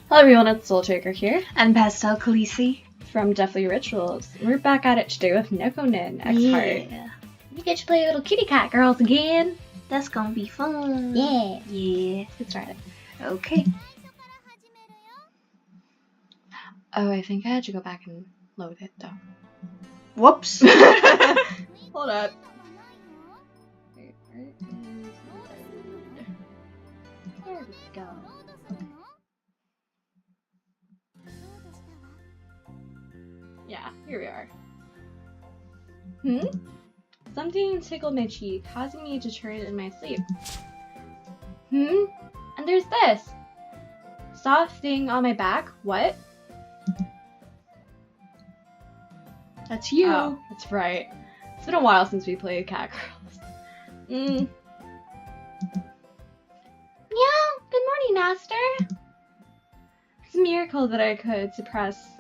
Hello everyone, it's Soul Shaker here And Pastel Khaleesi from Deathly Rituals. We're back at it today with NEKO NIN ExHeart. Yeah. We get to play little kitty cat girls again. That's gonna be fun. Yeah. Yeah. Let's get started. Okay. Oh, I think I had to go back and load it though. Whoops. Hold up. Wait, where is the load? There we go. Yeah, here we are. Something tickled my cheek, causing me to turn in my sleep. And there's this! Soft thing on my back? What? That's you. Oh, that's right. It's been a while since we played Cat Girls. Meow! Good morning, Master! It's a miracle that I could suppress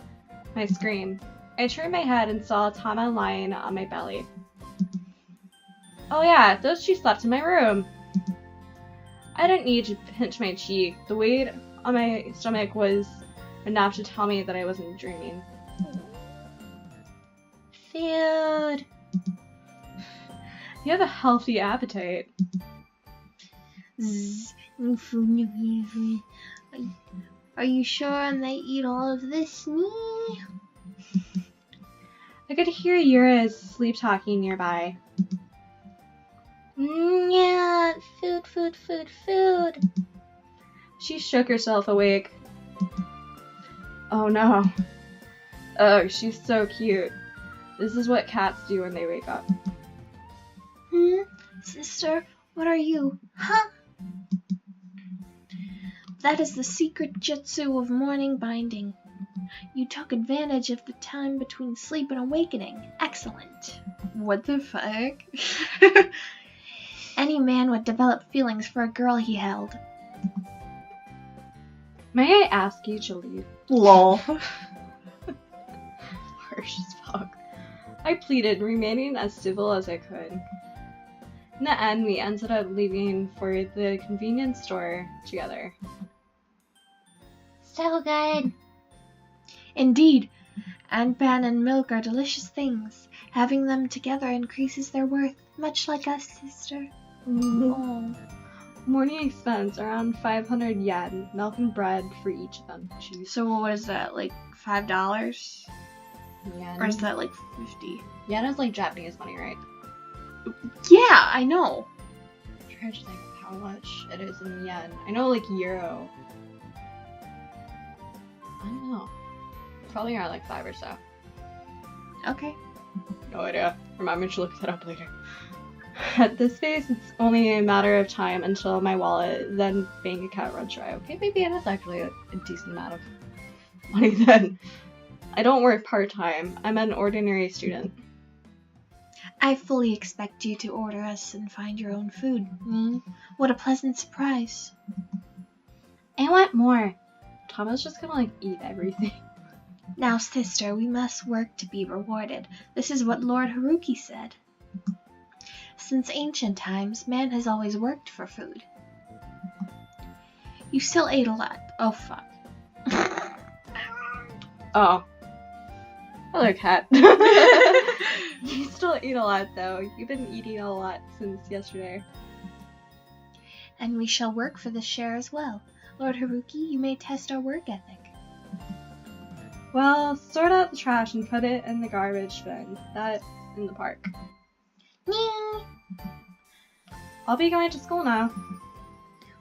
my scream. I turned my head and saw Tama lying on my belly. Oh yeah, those she slept in my room. I didn't need to pinch my cheek. The weight on my stomach was enough to tell me that I wasn't dreaming. Food. You have a healthy appetite. Are you sure I may eat all of this? I could hear Yura's sleep talking nearby. Yeah, food. She shook herself awake. Oh no. Oh, she's so cute. This is what cats do when they wake up. Sister, what are you? Huh? That is the secret jutsu of morning binding. You took advantage of the time between sleep and awakening. Excellent. What the fuck? Any man would develop feelings for a girl he held. May I ask you to leave? Lol. Harsh as fuck. I pleaded, remaining as civil as I could. In the end, we ended up leaving for the convenience store together. So good. Indeed, Anpan and milk are delicious things. Having them together increases their worth, much like us, sister. Oh. Morning expense around 500 yen, milk and bread for each of them. Jeez. So what is that, like $5? Yen. Or is that like 50? Yen is like Japanese money, right? Yeah, I know. I'm trying to think of how much it is in yen. I know like euro. I don't know. Probably around like 5 or so. Okay. No idea. Remind me to look that up later. At this phase, it's only a matter of time until my wallet, then bank account runs dry. Okay, maybe it is actually a decent amount of money then. I don't work part-time. I'm an ordinary student. I fully expect you to order us and find your own food. What a pleasant surprise. I want more. Tama's just gonna like eat everything. Now, sister, we must work to be rewarded. This is what Lord Haruki said. Since ancient times, man has always worked for food. You still ate a lot. Oh, fuck. Oh. Hello, cat. You still eat a lot, though. You've been eating a lot since yesterday. And we shall work for the share as well. Lord Haruki, you may test our work ethic. Well, sort out the trash and put it in the garbage bin. That in the park. I'll be going to school now.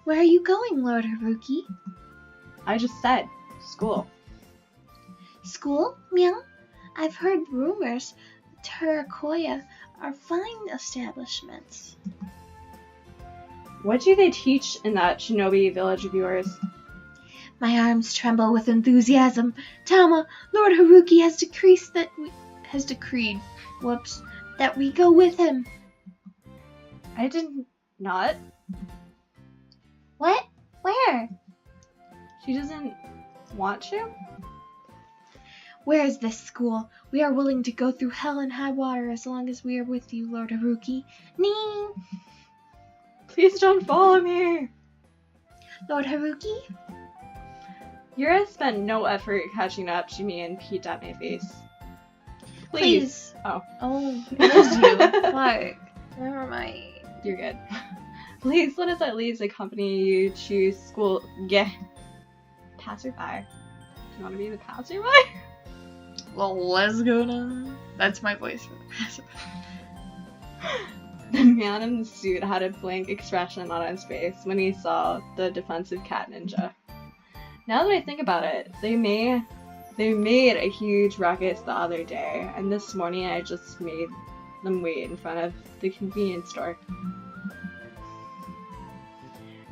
Where are you going, Lord Haruki? I just said school. School? Meow? I've heard rumors that Turakoya are fine establishments. What do they teach in that shinobi village of yours? My arms tremble with enthusiasm. Tama, Lord Haruki has decreed that we go with him. I did not. What? Where? She doesn't want to? Where is this school? We are willing to go through hell and high water as long as we are with you, Lord Haruki. Nee! Please don't follow me! Lord Haruki? Yura spent no effort catching up to me and peeked at my face. Please. Oh. Oh, it is you. Fuck. Never mind. You're good. Please let us at least accompany you to school. Yeah. Passerby. Do you want to be the passerby? Well, let's go now. That's my voice for the passerby. The man in the suit had a blank expression on his face when he saw the defensive cat ninja. Now that I think about it, they made a huge ruckus the other day, and this morning I just made them wait in front of the convenience store.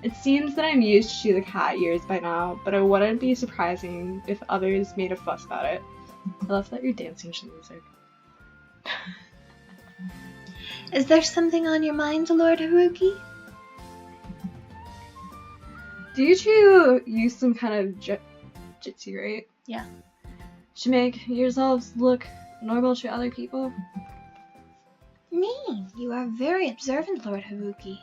It seems that I'm used to the cat ears by now, but it wouldn't be surprising if others made a fuss about it. I love that you're dancing to music. Is there something on your mind, Lord Haruki? Do you two use some kind of jitsu, right? Yeah. To make yourselves look normal to other people? Me, you are very observant, Lord Haruki.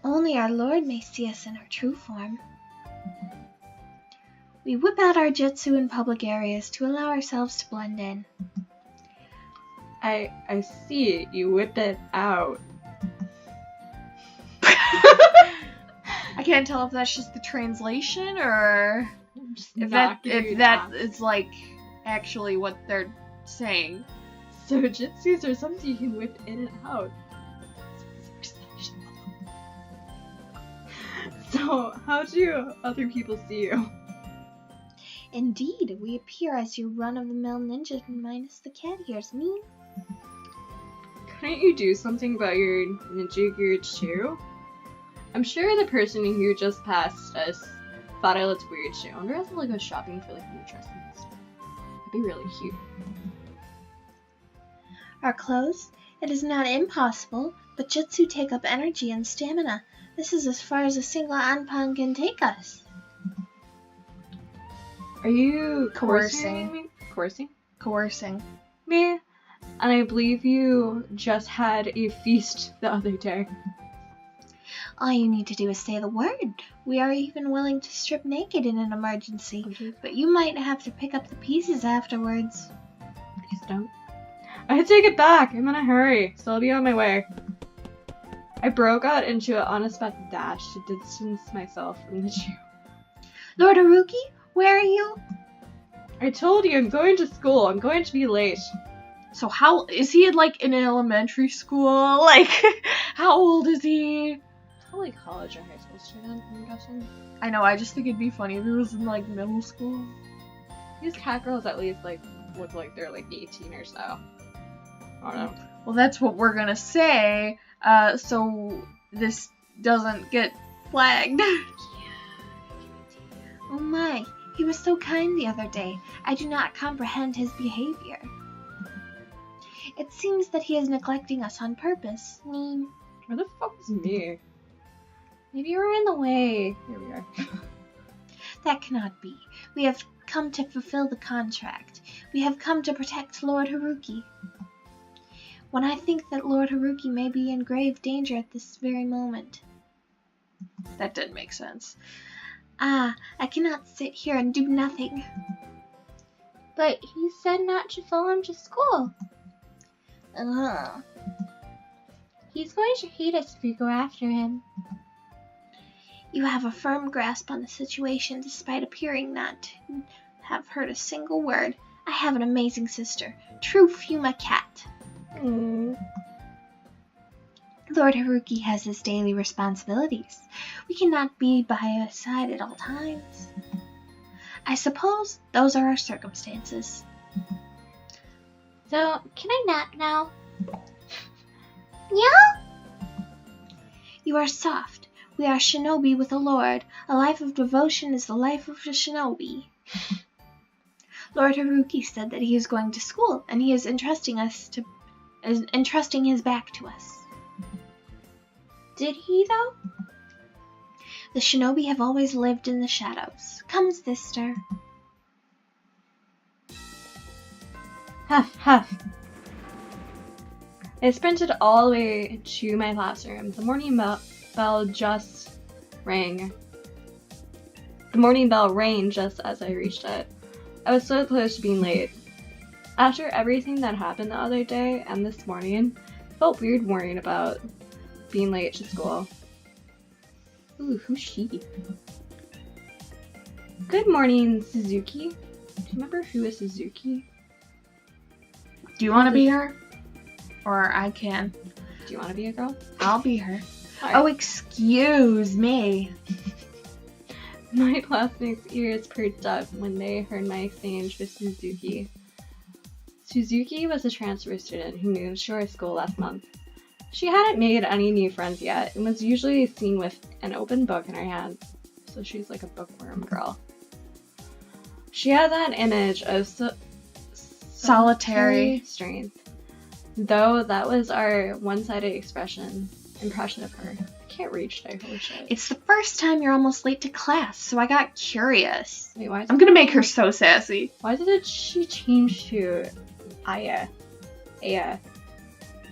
Only our Lord may see us in our true form. We whip out our jutsu in public areas to allow ourselves to blend in. I see. You whipped it out. I can't tell if that's just the translation or if Not that giving you is like actually what they're saying. So jitsus are something you can whip in and out. So how do other people see you? Indeed, we appear as your run-of-the-mill ninja minus the cat ears. Me? Couldn't you do something about your ninja gear too? I'm sure the person who just passed us thought I looked weird too. I wonder if I'll go shopping for like new dresses. That'd be really cute. Our clothes? It is not impossible, but jutsu take up energy and stamina. This is as far as a single anpan can take us. Are you Coercing. me? Coercing? Coercing. Me? And I believe you just had a feast the other day. All you need to do is say the word. We are even willing to strip naked in an emergency, but you might have to pick up the pieces afterwards. Please don't. I take it back. I'm in a hurry, so I'll be on my way. I broke out into an unexpected dash to distance myself from the Jew. Lord Haruki, where are you? I told you I'm going to school. I'm going to be late. So how is he like in elementary school? Like, how old is he? Probably college or high school student, I'm guessing. I know, I just think it'd be funny if he was in like middle school. These cat girls at least like look like they're like 18 or so. I don't know. Well, that's what we're gonna say, so this doesn't get flagged. Oh my, he was so kind the other day. I do not comprehend his behavior. It seems that he is neglecting us on purpose. Me. Where the fuck is me? Maybe you were in the way. Here we are. That cannot be. We have come to fulfill the contract. We have come to protect Lord Haruki. When I think that Lord Haruki may be in grave danger at this very moment. That didn't make sense. I cannot sit here and do nothing. But he said not to follow him to school. He's going to hate us if we go after him. You have a firm grasp on the situation despite appearing not to have heard a single word. I have an amazing sister, true Fuma cat. Lord Haruki has his daily responsibilities. We cannot be by his side at all times. I suppose those are our circumstances. So, can I nap now? Yeah? You are soft. We are shinobi with a lord. A life of devotion is the life of a shinobi. Lord Haruki said that he is going to school, and he is entrusting his back to us. Did he, though? The shinobi have always lived in the shadows. Come, sister. Huff, huff. I sprinted all the way to my classroom. The morning bell just rang. The morning bell rang just as I reached it. I was so close to being late. After everything that happened the other day and this morning, it felt weird worrying about being late to school. Ooh, who's she? Good morning, Suzuki. Do you remember who is Suzuki? Do you want to be her? Or I can. Do you want to be a girl? I'll be her. Right. Oh, excuse me. My classmates' ears perked up when they heard my exchange with Suzuki. Suzuki was a transfer student who moved to our school last month. She hadn't made any new friends yet and was usually seen with an open book in her hand, so she's like a bookworm girl. She had that image of solitary strength, though that was our one-sided impression of her. I can't reach today, holy shit. It's the first time you're almost late to class, so I got curious. Wait, why I'm gonna make her so sassy. Why did she change to Aya? Aya.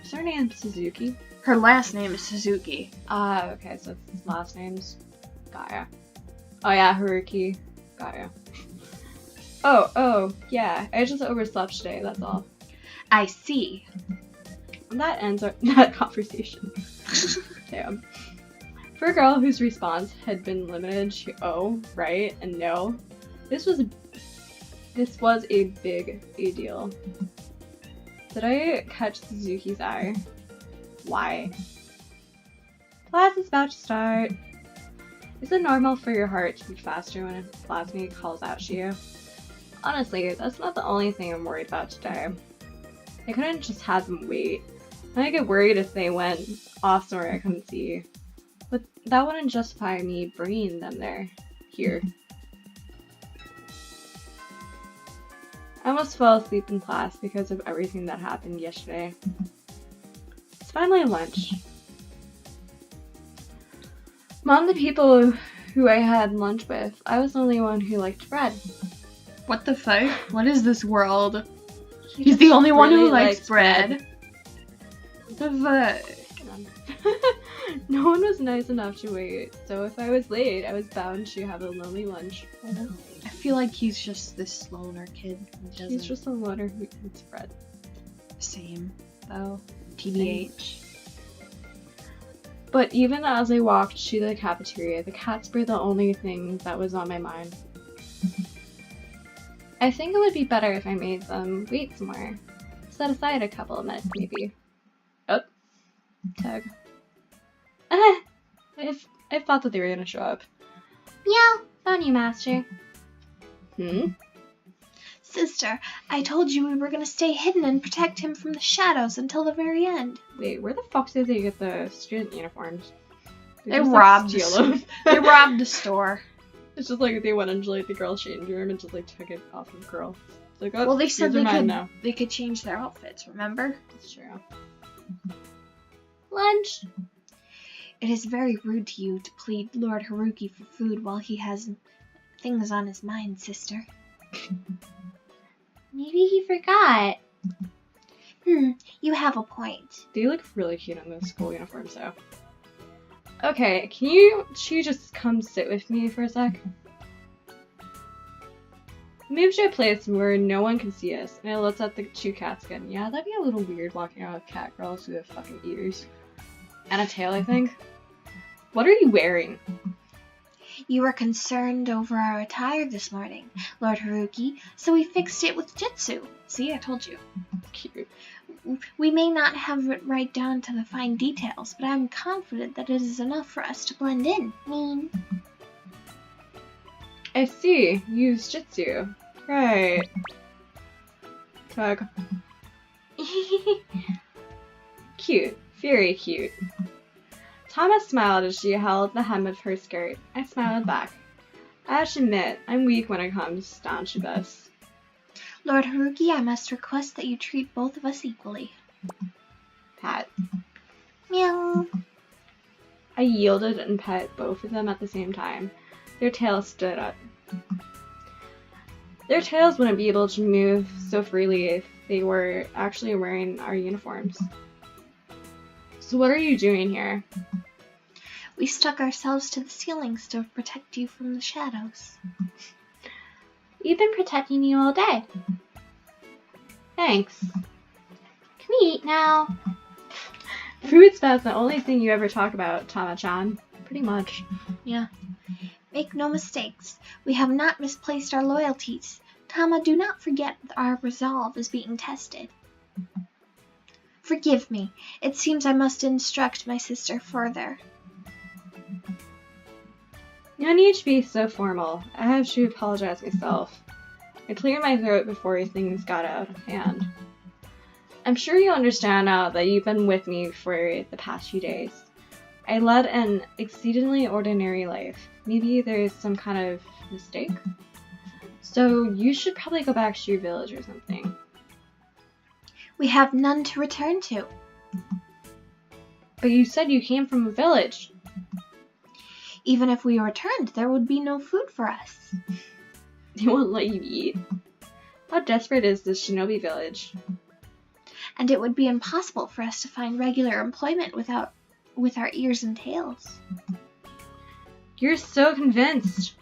Is her name Suzuki? Her last name is Suzuki. Okay, so his last name's Gaia. Oh yeah, Haruki. Gaia. Oh, yeah, I just overslept today, that's all. I see. And that ends that conversation. Damn. For a girl whose response had been limited to oh, right, and no, this was a big deal. Did I catch Suzuki's eye? Why? Class is about to start. Is it normal for your heart to beat faster when a classmate calls out to you? Honestly, that's not the only thing I'm worried about today. I couldn't just have them wait. I get worried if they went off somewhere I couldn't see. But that wouldn't justify me bringing them here. I almost fell asleep in class because of everything that happened yesterday. It's finally lunch. Among the people who I had lunch with, I was the only one who liked bread. What the fuck? What is this world? He's the only one who likes bread. The fuck? No one was nice enough to wait, so if I was late, I was bound to have a lonely lunch. I feel like he's just this loner kid who doesn't. He's just a loner who eats bread. Same, though. TBH. But even as I walked to the cafeteria, the cats were the only thing that was on my mind. I think it would be better if I made them wait somewhere. Set aside a couple of minutes, maybe. Oh. Tag. I thought that they were gonna show up. Meow! Found you, Master. Sister, I told you we were gonna stay hidden and protect him from the shadows until the very end. Wait, where the fuck did they get the student uniforms? They robbed them. They robbed the store. It's just like they went into like the girl's changing room and just like took it off of the girl. It's like, oh, well, they said they could change their outfits, remember? That's true. Lunch! It is very rude to you to plead Lord Haruki for food while he has things on his mind, sister. Maybe he forgot. You have a point. They look really cute in those school uniforms, though. Okay, can she just come sit with me for a sec? Move to a place where no one can see us, and I looked at the two cats again. Yeah, that'd be a little weird walking around with cat girls who have fucking ears. And a tail, I think. What are you wearing? You were concerned over our attire this morning, Lord Haruki, so we fixed it with jutsu. See, I told you. Cute. We may not have it right down to the fine details, but I'm confident that it is enough for us to blend in. I see. Use jutsu. Right. Tug. Cute. Very cute. Thomas smiled as she held the hem of her skirt. I smiled back. I have to admit, I'm weak when it comes down to this. Lord Haruki, I must request that you treat both of us equally. Pat. Meow. I yielded and pet both of them at the same time. Their tails stood up. Their tails wouldn't be able to move so freely if they were actually wearing our uniforms. So what are you doing here? We stuck ourselves to the ceilings to protect you from the shadows. You've been protecting me all day. Thanks. Can we eat now? Food's about the only thing you ever talk about, Tama-chan. Pretty much. Yeah. Make no mistakes. We have not misplaced our loyalties. Tama, do not forget that our resolve is being tested. Forgive me. It seems I must instruct my sister further. No need to be so formal. I have to apologize myself. I cleared my throat before things got out of hand. I'm sure you understand now that you've been with me for the past few days. I led an exceedingly ordinary life. Maybe there's some kind of mistake? So you should probably go back to your village or something. We have none to return to. But you said you came from a village. Even if we returned, there would be no food for us. They won't let you eat. How desperate is this shinobi village? And it would be impossible for us to find regular employment with our ears and tails. You're so convinced.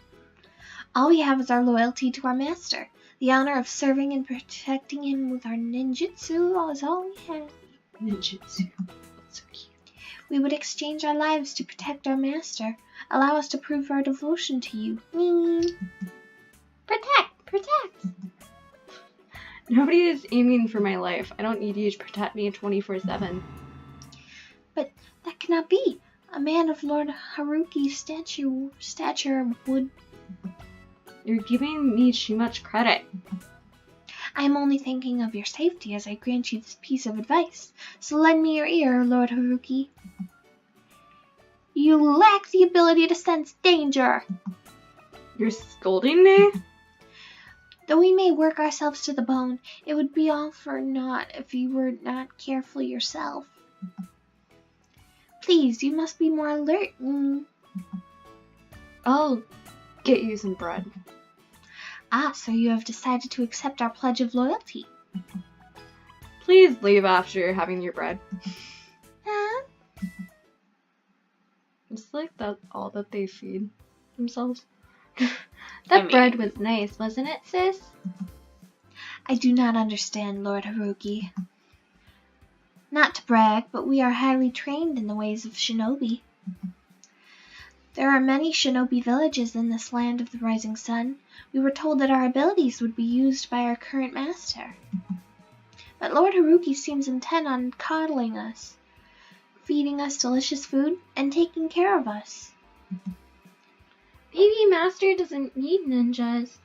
All we have is our loyalty to our master. The honor of serving and protecting him with our ninjutsu is all we have. Ninjutsu. That's so cute. We would exchange our lives to protect our master. Allow us to prove our devotion to you. Protect! Nobody is aiming for my life. I don't need you to protect me 24/7. But that cannot be. A man of Lord Haruki's stature would... You're giving me too much credit. I am only thinking of your safety as I grant you this piece of advice. So lend me your ear, Lord Haruki. You lack the ability to sense danger. You're scolding me? Though we may work ourselves to the bone, it would be all for naught if you were not careful yourself. Please, you must be more alert. I'll get you some bread. Ah, so you have decided to accept our pledge of loyalty. Please leave after having your bread. Huh? It's like that's all that they feed themselves. That bread was nice, wasn't it, sis? I do not understand, Lord Haruki. Not to brag, but we are highly trained in the ways of shinobi. There are many shinobi villages in this land of the rising sun. We were told that our abilities would be used by our current master. But Lord Haruki seems intent on coddling us, feeding us delicious food, and taking care of us. Baby Master doesn't need ninjas.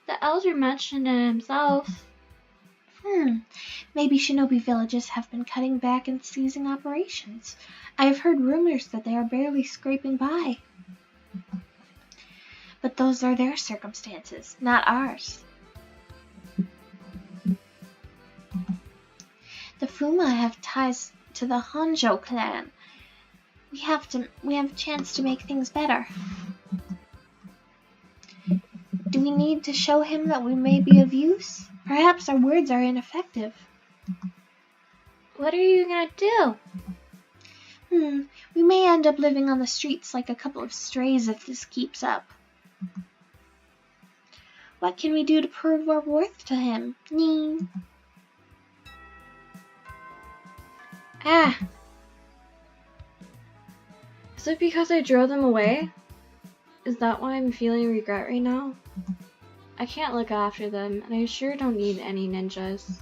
The elder mentioned it himself. Maybe shinobi villages have been cutting back and ceasing operations. I have heard rumors that they are barely scraping by. But those are their circumstances, not ours. The Fuma have ties to the Honjo clan. We have a chance to make things better. Do we need to show him that we may be of use? Perhaps our words are ineffective. What are you gonna do? We may end up living on the streets like a couple of strays if this keeps up. What can we do to prove our worth to him? Is it because I drove them away? Is that why I'm feeling regret right now? I can't look after them, and I sure don't need any ninjas.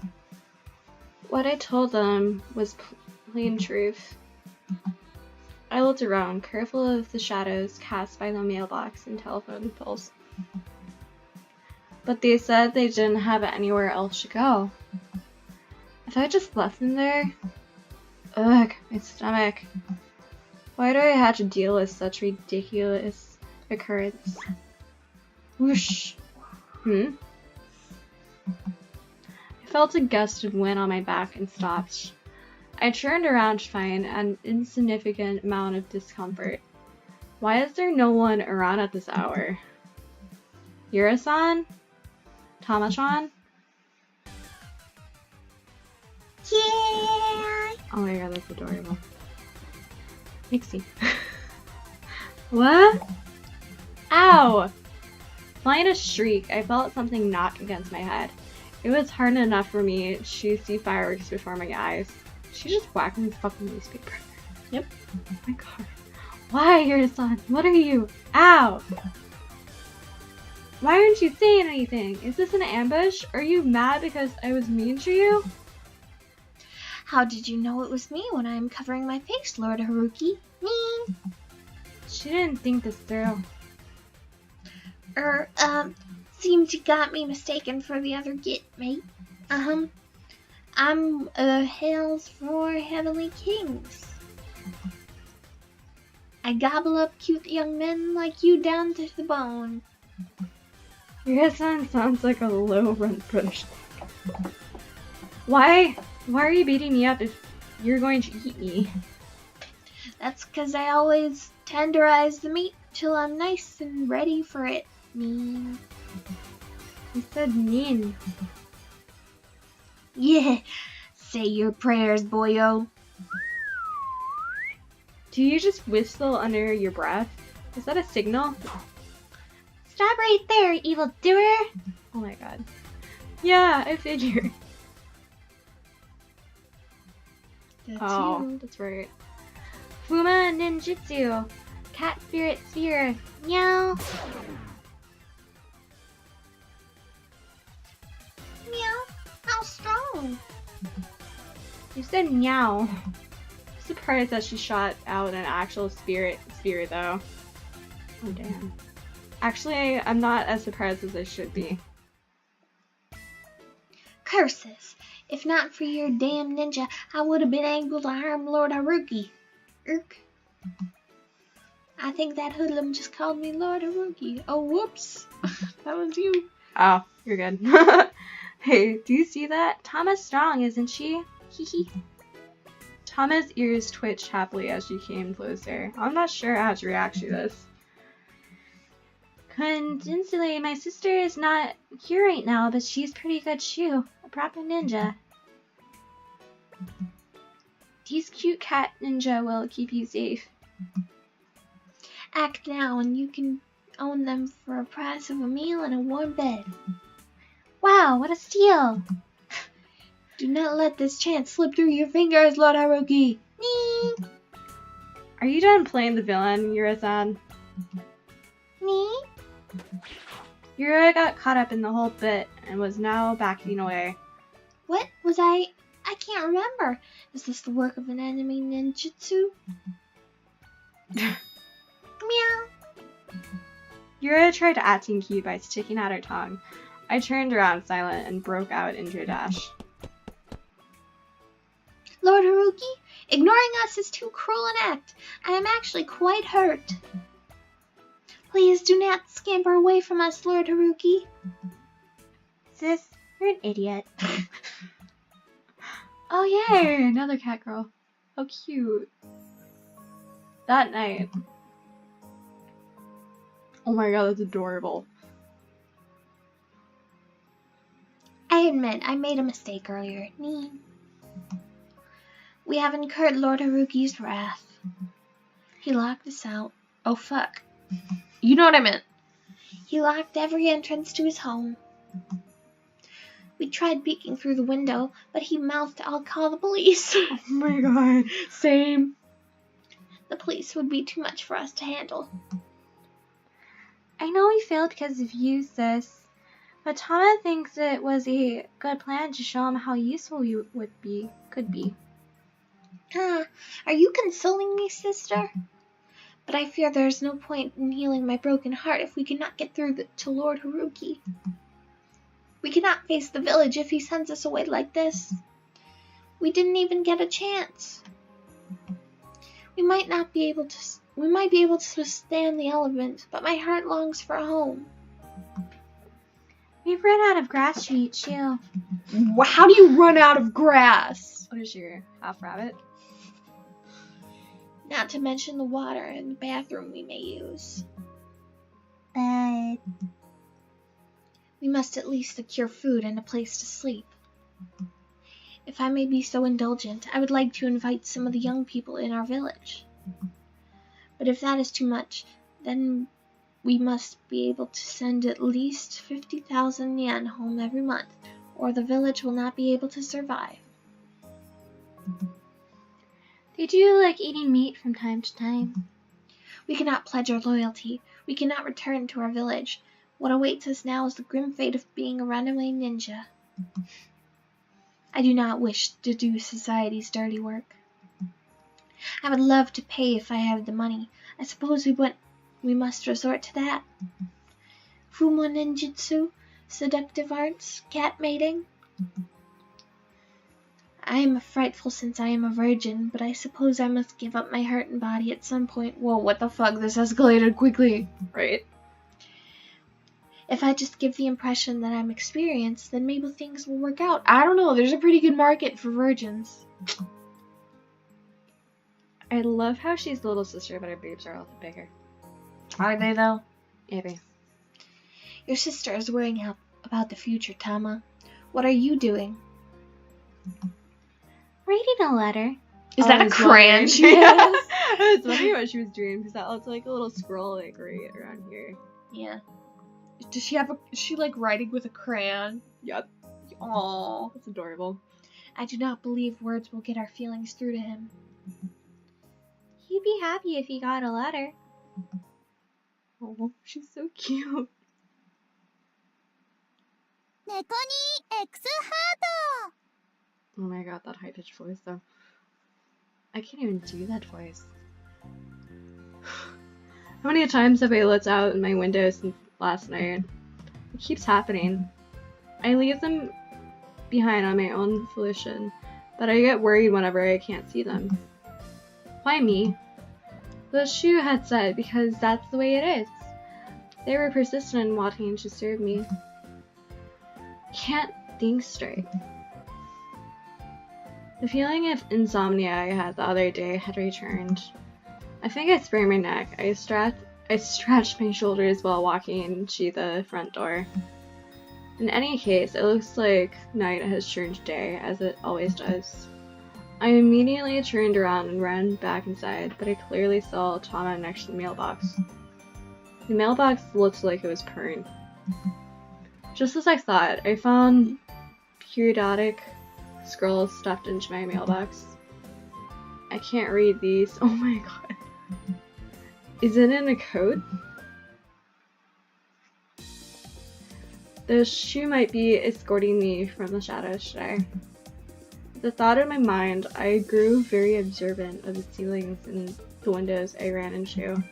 What I told them was plain truth. I looked around, careful of the shadows cast by the mailbox and telephone poles. But they said they didn't have anywhere else to go. If I just left them there... Ugh, my stomach. Why do I have to deal with such ridiculous occurrence? Whoosh. I felt a gust of wind on my back and stopped. I turned around to find an insignificant amount of discomfort. Why is there no one around at this hour? Yura-san? Tama-chan? Yeah! Oh my god, that's adorable. Nixie. What? Ow! Flying a shriek, I felt something knock against my head. It was hard enough for me to see fireworks before my eyes. She just whacked me fucking newspaper. Yep. Oh my god. Why, your son? What are you? Ow! Why aren't you saying anything? Is this an ambush? Are you mad because I was mean to you? How did you know it was me when I am covering my face, Lord Haruki? Me? She didn't think this through. Seems you got me mistaken for the other git, mate. I'm hails for heavenly kings. I gobble up cute young men like you down to the bone. Your son sounds like a low-rent British. Why are you beating me up if you're going to eat me? That's 'cause I always tenderize the meat till I'm nice and ready for it. Me. You said mean. Yeah, say your prayers, boyo. Do you just whistle under your breath? Is that a signal? Stop right there, evil doer. Oh my god. Yeah, I figured. That's Oh, you. that's right. Fuma ninjutsu. Cat spirit sphere. Meow. Meow. How strong? You said meow. I'm surprised that she shot out an actual spirit though. Oh damn. Actually, I'm not as surprised as I should be. Curses. If not for your damn ninja, I would have been able to harm Lord Haruki. Irk. I think that hoodlum just called me Lord Haruki. Oh, whoops. That was you. Oh, you're good. Hey, do you see that? Tama's strong, isn't she? Hehe. Tama's ears twitched happily as she came closer. I'm not sure how to react to this. Coincidentally, my sister is not here right now, but she's pretty good too. A proper ninja. These cute cat ninja will keep you safe. Act now and you can own them for a price of a meal and a warm bed. Wow, what a steal! Do not let this chance slip through your fingers, Lord Haruki. Me. Are you done playing the villain, Yura-san? Me? Yura got caught up in the whole bit and was now backing away. What was I can't remember. Is this the work of an enemy ninjutsu? Meow. Yura tried acting cute by sticking out her tongue. I turned around silent and broke out into a dash. Lord Haruki, ignoring us is too cruel an act. I am actually quite hurt. Please do not scamper away from us, Lord Haruki. Sis, you're an idiot. Oh yay, another cat girl. How cute. That night. Oh my god, that's adorable. I admit I made a mistake earlier. Me. We have incurred Lord Haruki's wrath. He locked us out. Oh fuck. You know what I meant. He locked every entrance to his home. We tried peeking through the window, but he mouthed, "I'll call the police." Oh my god, same. The police would be too much for us to handle. I know we failed because of you, sis. But Tama thinks it was a good plan to show him how useful you could be. Are you consoling me, sister? But I fear there is no point in healing my broken heart if we cannot get through to Lord Haruki. We cannot face the village if he sends us away like this. We didn't even get a chance. We might be able to withstand the elements, but my heart longs for a home. We've run out of grass to eat too. How do you run out of grass? What is your half rabbit? Not to mention the water and the bathroom we may use. But we must at least secure food and a place to sleep. If I may be so indulgent, I would like to invite some of the young people in our village. But if that is too much, then we must be able to send at least 50,000 yen home every month, or the village will not be able to survive. They do like eating meat from time to time. We cannot pledge our loyalty. We cannot return to our village. What awaits us now is the grim fate of being a runaway ninja. I do not wish to do society's dirty work. I would love to pay if I had the money. I suppose we must resort to that. Fumo ninjutsu, seductive arts, cat mating. I am frightful since I am a virgin, but I suppose I must give up my hurting body at some point. Whoa, what the fuck? This escalated quickly. Right? If I just give the impression that I'm experienced, then maybe things will work out. I don't know. There's a pretty good market for virgins. I love how she's the little sister, but her boobs are a little bigger. Are they, though? Maybe. Your sister is worrying about the future, Tama. What are you doing? Reading a letter. Is that a crayon she has? I was wondering what she was doing, because that looks like a little scroll like right around here. Yeah. Does she have is she like writing with a crayon? Yep. Aww. That's adorable. I do not believe words will get our feelings through to him. He'd be happy if he got a letter. Oh, she's so cute. NEKO NIN ExHeart! Oh my god, that high-pitched voice though. I can't even do that voice. How many times have I looked out in my window since last night? It keeps happening. I leave them behind on my own volition, but I get worried whenever I can't see them. Why me? The shoe had said because that's the way it is. They were persistent in wanting to serve me. Can't think straight. The feeling of insomnia I had the other day had returned. I think I sprained my neck. I stretched my shoulders while walking to the front door. In any case, it looks like night has turned to day, as it always does. I immediately turned around and ran back inside, but I clearly saw Tama next to the mailbox. The mailbox looked like it was purring. Just as I thought, I found periodic scrolls stuffed into my mailbox. I can't read these. Oh my god. Is it in a code? The shoe might be escorting me from the shadows today. The thought in my mind, I grew very observant of the ceilings and the windows I ran into.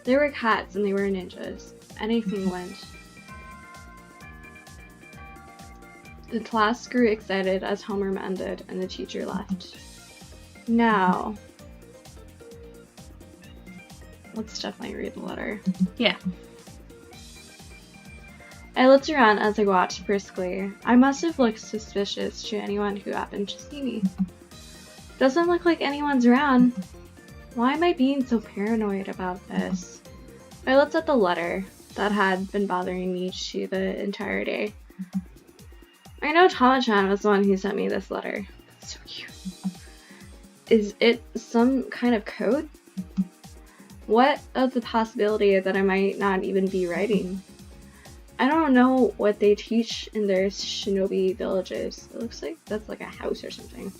There were cats and they were ninjas. Anything went. The class grew excited as homeroom ended and the teacher left. Now, let's definitely read the letter. Yeah. I looked around as I watched briskly. I must have looked suspicious to anyone who happened to see me. Doesn't look like anyone's around. Why am I being so paranoid about this? I looked at the letter that had been bothering me the entire day. I know Tama-chan was the one who sent me this letter. It's so cute. Is it some kind of code? What of the possibility that I might not even be writing? I don't know what they teach in their shinobi villages. It looks like that's like a house or something.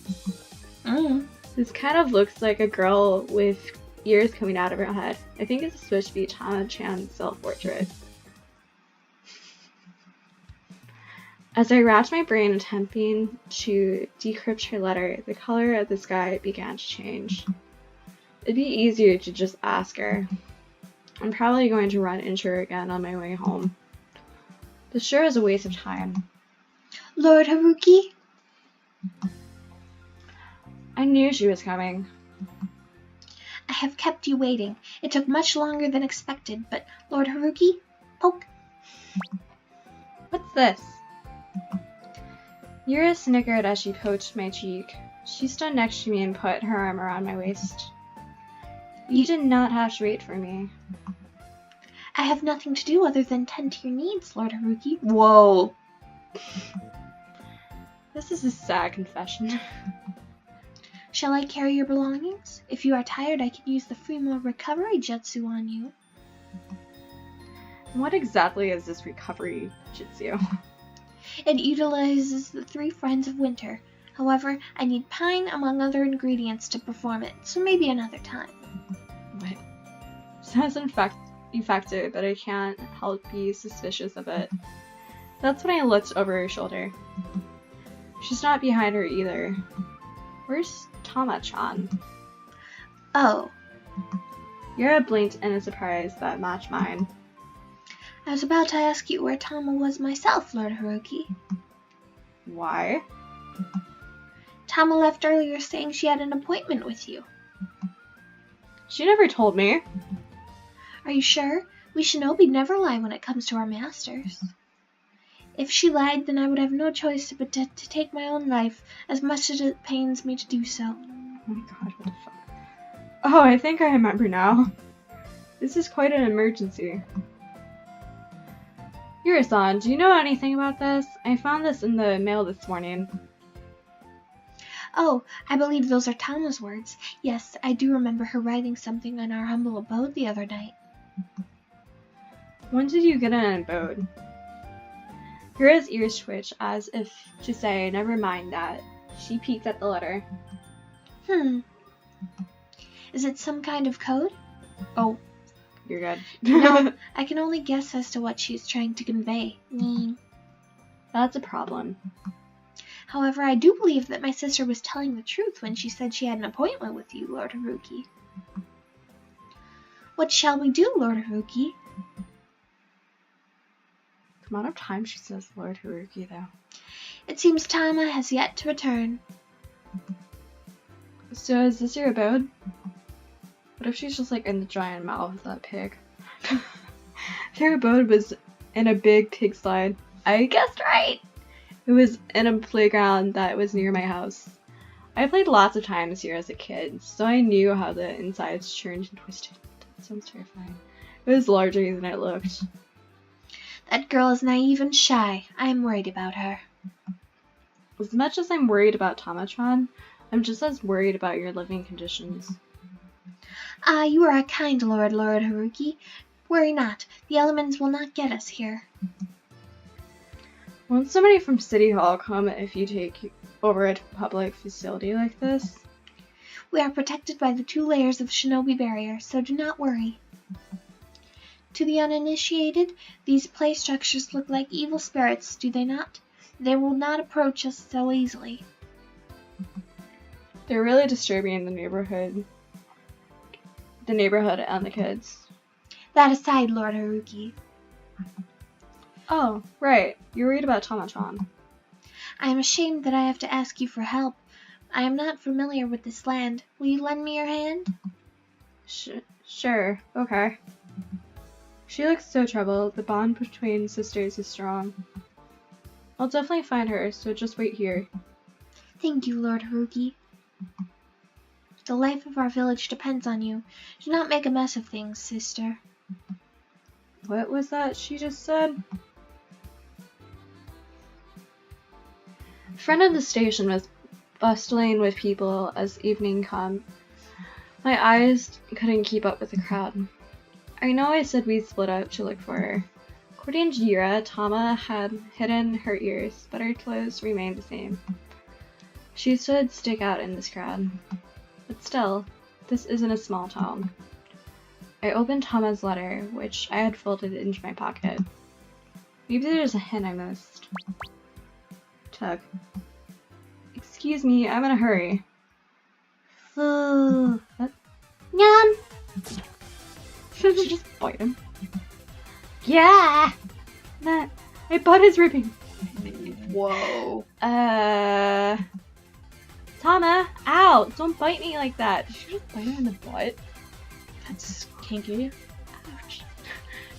This kind of looks like a girl with ears coming out of her head. I think it's supposed to be Tama-chan's self-portrait. As I racked my brain attempting to decrypt her letter, the color of the sky began to change. It'd be easier to just ask her. I'm probably going to run into her again on my way home. This sure is a waste of time. Lord Haruki? I knew she was coming. I have kept you waiting. It took much longer than expected, but Lord Haruki? Poke. What's this? Yura snickered as she poked my cheek. She stood next to me and put her arm around my waist. You did not have to wait for me. I have nothing to do other than tend to your needs, Lord Haruki. Whoa. This is a sad confession. Shall I carry your belongings? If you are tired, I can use the Fumo recovery jutsu on you. What exactly is this recovery jutsu? It utilizes the 3 friends of winter. However, I need pine among other ingredients to perform it, so maybe another time. What? Sounds effective, but I can't help be suspicious of it. That's when I looked over her shoulder. She's not behind her either. Where's Tama-chan? Oh, Yura blinked in a surprise that matched mine. I was about to ask you where Tama was myself, Lord Haruki. Why? Tama left earlier saying she had an appointment with you. She never told me. Are you sure? We shinobi never lie when it comes to our masters. If she lied, then I would have no choice but to take my own life, as much as it pains me to do so. Oh my god, what the fuck? Oh, I think I remember now. This is quite an emergency. Yura-san, do you know anything about this? I found this in the mail this morning. Oh, I believe those are Tama's words. Yes, I do remember her writing something on our humble abode the other night. When did you get an abode? Yura's ears twitched as if to say, never mind that. She peeked at the letter. Is it some kind of code? Oh, You're good. no, I can only guess as to what she is trying to convey. That's a problem. However, I do believe that my sister was telling the truth when she said she had an appointment with you, Lord Haruki. What shall we do, Lord Haruki? The amount of time she says Lord Haruki, though. It seems Tama has yet to return. So is this your abode? What if she's just like in the giant mouth of that pig? Their abode was in a big pig slide. I guessed right! It was in a playground that was near my house. I played lots of times here as a kid, so I knew how the insides churned and twisted. That sounds terrifying. It was larger than it looked. That girl is naive and shy. I am worried about her. As much as I'm worried about Tama-chan, I'm just as worried about your living conditions. Ah, you are a kind Lord Haruki. Worry not. The elements will not get us here. Won't somebody from City Hall come if you take over a public facility like this? We are protected by the 2 layers of shinobi barrier, so do not worry. To the uninitiated, these play structures look like evil spirits, do they not? They will not approach us so easily. They're really disturbing the neighborhood and the kids. That aside, Lord Haruki, Oh, right. You're worried about Tama-chan. I am ashamed that I have to ask you for help. I am not familiar with this land. Will you lend me your hand? Sure. Okay. She looks so troubled. The bond between sisters is strong. I'll definitely find her, so just wait here. Thank you, Lord Haruki. The life of our village depends on you. Do not make a mess of things, sister. What was that she just said? The front of the station was bustling with people as evening came. My eyes couldn't keep up with the crowd. I know I said we'd split up to look for her. According to Yura, Tama had hidden her ears, but her clothes remained the same. She should stick out in this crowd. But still, this isn't a small town. I opened Tama's letter, which I had folded into my pocket. Maybe there's a hint I missed. Tug. Excuse me, I'm in a hurry. What? Nyam! Should she just bite him? Yeah! That, my butt is ripping. Whoa. Tama, ow! Don't bite me like that. Did you just bite him in the butt? That's kinky. Ouch.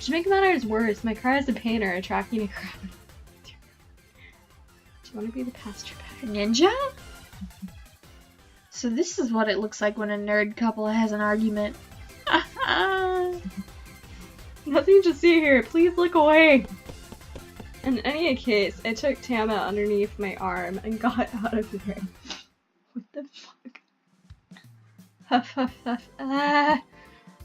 To make matters worse, my cries of pain are attracting a crowd. Do you want to be the pastor bag? Ninja? So this is what it looks like when a nerd couple has an argument. Nothing to see here. Please look away. In any case, I took Tama underneath my arm and got out of there. What the fuck? Huff, huff, huff. I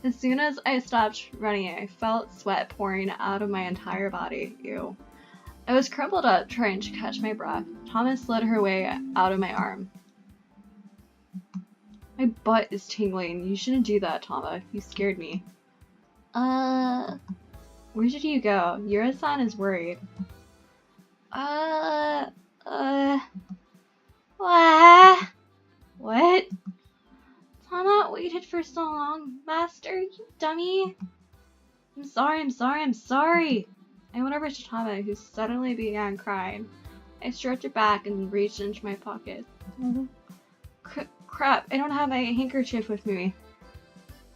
As soon as I stopped running, I felt sweat pouring out of my entire body. Ew. I was crumpled up, trying to catch my breath. Thomas led her way out of my arm. My butt is tingling. You shouldn't do that, Tama. You scared me. Where did you go? Yura-san is worried. What? Tama waited for so long. Master, you dummy. I'm sorry. I went over to Tama, who suddenly began crying. I stroked her back and reached into my pocket. Crap, I don't have my handkerchief with me.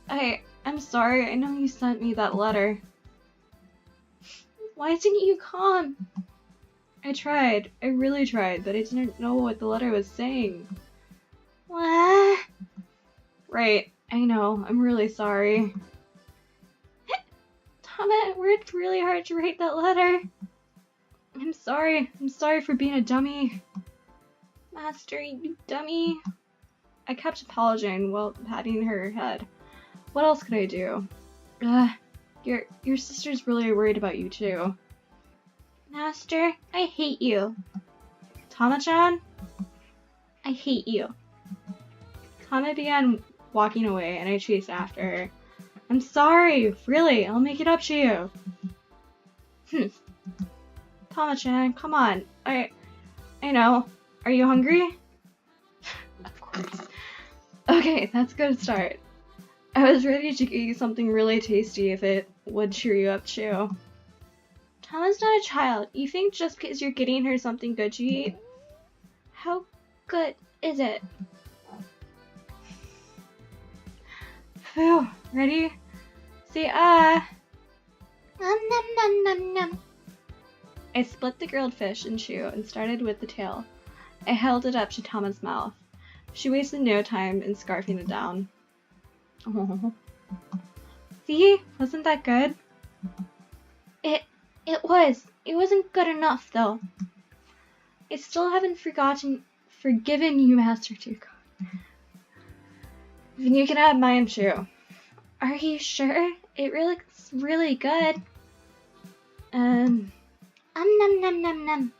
I'm sorry, I know you sent me that letter. Why didn't you come? I really tried, but I didn't know what the letter was saying. What? Right, I know, I'm really sorry. Tama, it worked really hard to write that letter. I'm sorry for being a dummy. Master, you dummy. I kept apologizing while patting her head. What else could I do? Your sister's really worried about you too. Master, I hate you. Tama-chan? I hate you. Tama began walking away and I chased after her. I'm sorry, really, I'll make it up to you. Tama-chan, come on. I know. Are you hungry? Of course. Okay, that's a good start. I was ready to get you something really tasty if it would cheer you up too. Tama's not a child. You think just because you're getting her something good to eat? How good is it? Phew, ready? Say Nom nom nom nom nom. I split the grilled fish in two and started with the tail. I held it up to Tama's mouth. She wasted no time in scarfing it down. Oh. See? Wasn't that good? It was. It wasn't good enough, though. I still haven't forgiven you, Master Tuko. Then you can have mine too. Are you sure? It really looks really good. Nom nom nom nom.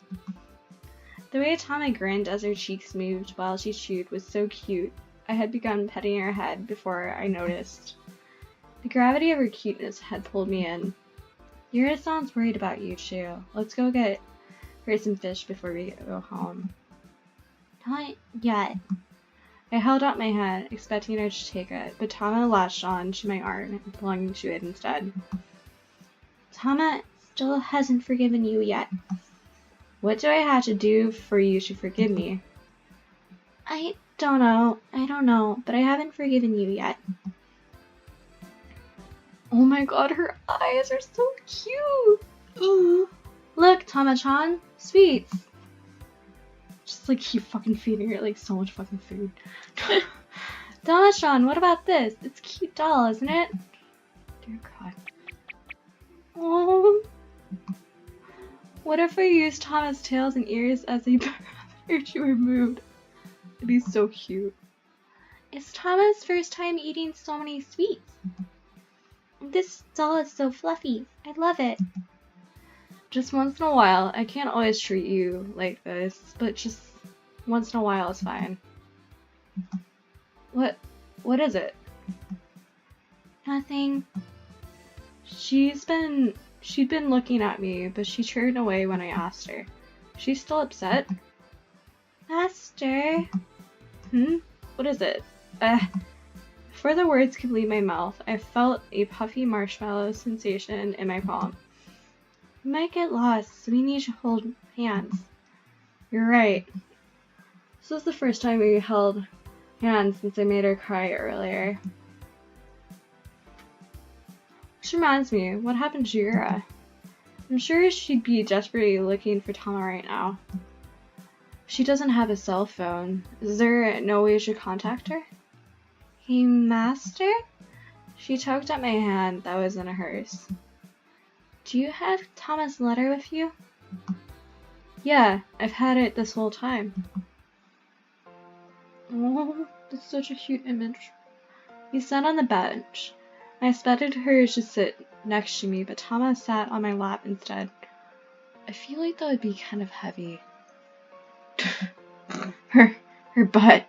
The way Tama grinned as her cheeks moved while she chewed was so cute. I had begun petting her head before I noticed. The gravity of her cuteness had pulled me in. Yura-san's worried about you too. Let's go get her some fish before we go home. Not yet. I held out my hand, expecting her to take it, but Tama latched on to my arm and clung to it instead. Tama still hasn't forgiven you yet. What do I have to do for you to forgive me? I don't know, but I haven't forgiven you yet. Oh my god, her eyes are so cute! Ooh. Look, Tama-chan, sweets! Just like keep fucking feeding her like so much fucking food. Tama-chan, what about this? It's a cute doll, isn't it? Dear god. Oh. What if I used Tama's tails and ears as a parameter to her mood? It'd be so cute. It's Tama's first time eating so many sweets. This doll is so fluffy. I love it. Just once in a while. I can't always treat you like this, but just once in a while is fine. What is it? Nothing. She'd been looking at me, but she turned away when I asked her. She's still upset? Master? What is it? Before the words could leave my mouth, I felt a puffy marshmallow sensation in my palm. We might get lost, so we need to hold hands. You're right. This was the first time we held hands since I made her cry earlier. Which reminds me, what happened to Yura? I'm sure she'd be desperately looking for Tama right now. She doesn't have a cell phone. Is there no way to contact her? Hey, Master? She tugged at my hand that was in hers. Do you have Tama's letter with you? Yeah, I've had it this whole time. Oh, that's such a cute image. We sat on the bench. I expected her to sit next to me, but Tama sat on my lap instead. I feel like that would be kind of heavy. her butt.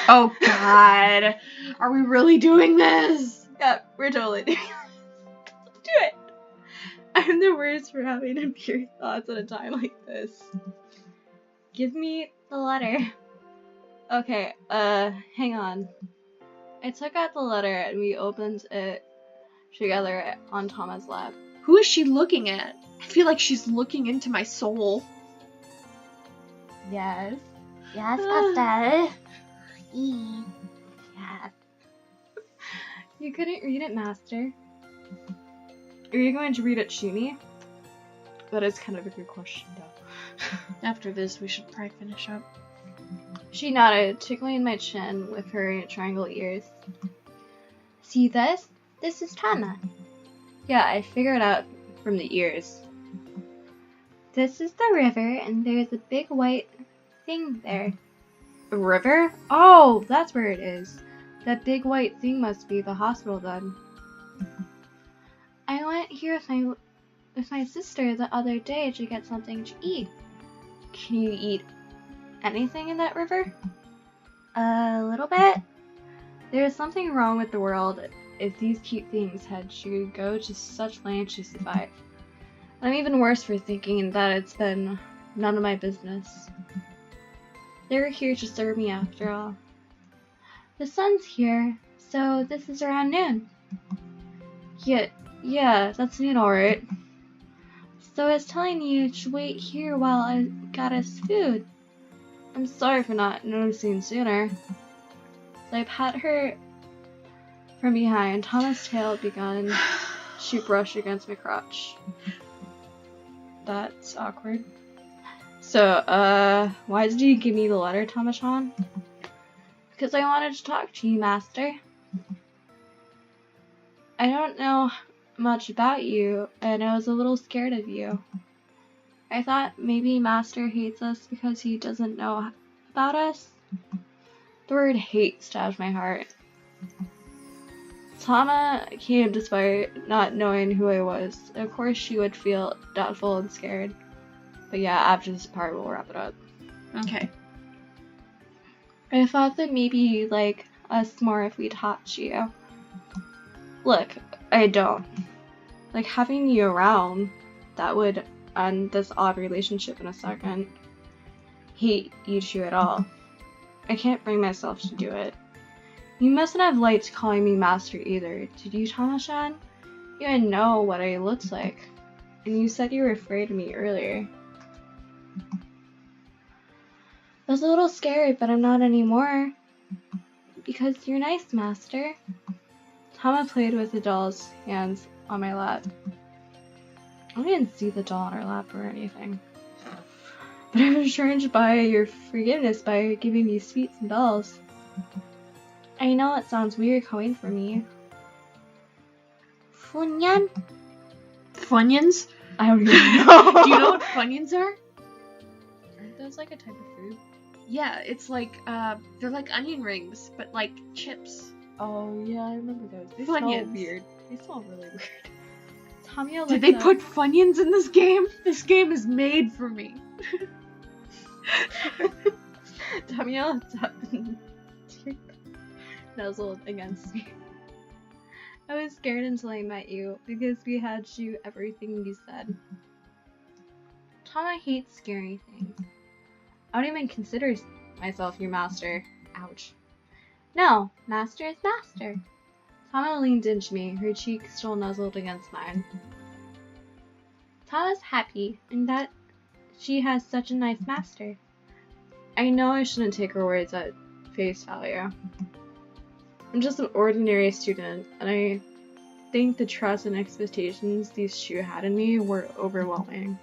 Oh God. Are we really doing this? Yeah, we're totally doing this. Let's do it. I'm the worst for having impure thoughts at a time like this. Give me the letter. Okay, hang on. I took out the letter and we opened it together on Tama's lap. Who is she looking at? I feel like she's looking into my soul. Yes. Yes, Pastel. Yeah. You couldn't read it, Master. Are you going to read it to me? That is kind of a good question, though. After this, we should probably finish up. She nodded, tickling my chin with her triangle ears. See this? This is Tama. Yeah, I figured out from the ears. This is the river, and there's a big white thing there. A river? Oh, that's where it is. That big white thing must be the hospital then. I went here with my sister the other day to get something to eat. Can you eat anything in that river? A little bit. There is something wrong with the world if these cute things had to go to such lengths to survive. I'm even worse for thinking that it's been none of my business. They were here to serve me after all. The sun's here, so this is around noon. Yeah, that's noon alright. So I was telling you to wait here while I got us food. I'm sorry for not noticing sooner. So I pat her from behind. Tama's tail began to brush against my crotch. That's awkward. So, why did you give me the letter, Tama-chan? Because I wanted to talk to you, Master. I don't know much about you, and I was a little scared of you. I thought maybe Master hates us because he doesn't know about us. The word hate stabbed my heart. Tama came despite not knowing who I was. Of course she would feel doubtful and scared. But yeah, after this part we'll wrap it up. Okay. I thought that maybe you'd like us more if we talked to you. Look, I don't. Like having you around, that would end this odd relationship in a second. Hate you two at all. I can't bring myself to do it. You mustn't have liked calling me Master either, did you, Tama-chan? You didn't know what I looked like. And you said you were afraid of me earlier. I was a little scared, but I'm not anymore. Because you're nice, Master. Tama played with the doll's hands on my lap. I didn't see the doll on her lap or anything. But I was charged by your forgiveness by giving me sweets and dolls. I know it sounds weird coming from you. Funyan? Funyuns? I don't even know. Do you know what Funyuns are? Aren't those like a type of food? Yeah, it's like, they're like onion rings, but like chips. Oh yeah, I remember those. They smell Funyuns. weird. They smell really weird. Tamia Did they put Funyuns in this game? This game is made for me. Tamia nuzzled against me. I was scared until I met you because we had to do everything you said. Tama hates scary things. I don't even consider myself your master. Ouch. No, master is master. Tama leaned into me, her cheek still nuzzled against mine. Tama's happy in that she has such a nice master. I know I shouldn't take her words at face value. I'm just an ordinary student, and I think the trust and expectations these two had in me were overwhelming.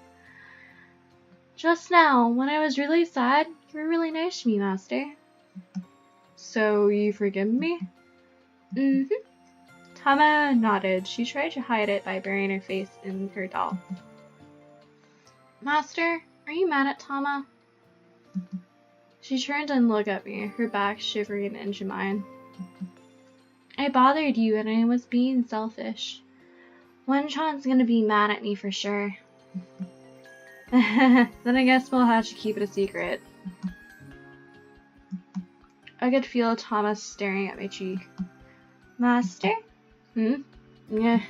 Just now, when I was really sad, you were really nice to me, Master. So, you forgive me? Mm-hmm. Tama nodded. She tried to hide it by burying her face in her doll. Master, are you mad at Tama? She turned and looked at me, her back shivering into mine. I bothered you and I was being selfish. One-Chan's gonna be mad at me for sure. Then I guess we'll have to keep it a secret. I could feel Thomas staring at my cheek. Master? Yeah.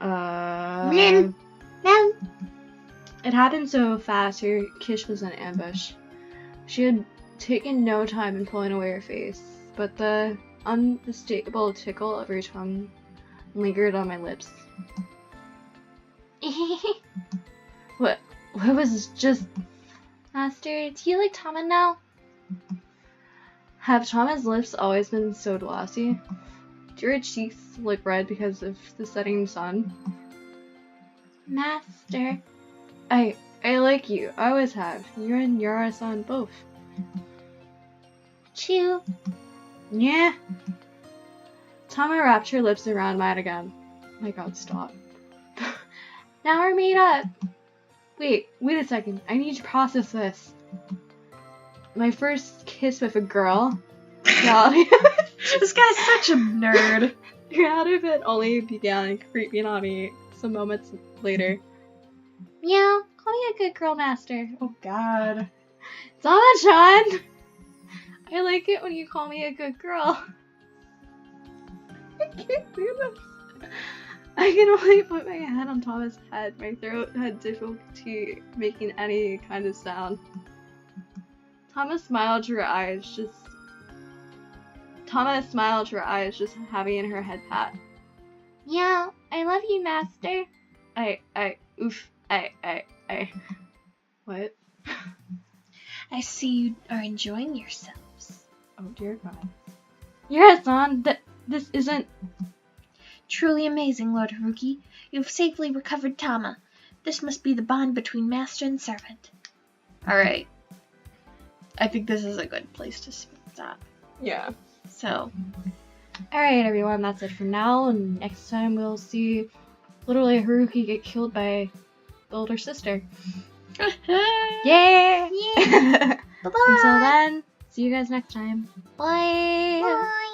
No. It happened so fast, her kiss was an ambush. She had taken no time in pulling away her face, but the unmistakable tickle of her tongue lingered on my lips. What was just... Master, do you like Tama now? Have Tama's lips always been so glossy? Do her cheeks look red because of the setting sun? Master... I like you. I always have. You and Yara-san both. Chew. Yeah. Tama wrapped her lips around mine again. My god, stop. Now we're made up. Wait a second. I need to process this. My first kiss with a girl. Reality. This guy's such a nerd. Reality of it only began creeping on me some moments later. Meow, call me a good girl, Master. Oh god. Tama-chan! I like it when you call me a good girl. I can't do this. I can only put my head on Tama's head. My throat had difficulty making any kind of sound. Tama smiled to her eyes, just having her head pat. Yeah, I love you, Master. What? I see you are enjoying yourselves. Oh dear god. Yara-san, this isn't... Truly amazing, Lord Haruki. You have safely recovered Tama. This must be the bond between master and servant. Alright. I think this is a good place to stop. Yeah. So. Alright everyone, that's it for now. And next time we'll see little Haruki get killed by the older sister. Yeah! Yeah! Bye-bye! Until then, see you guys next time. Bye! Bye!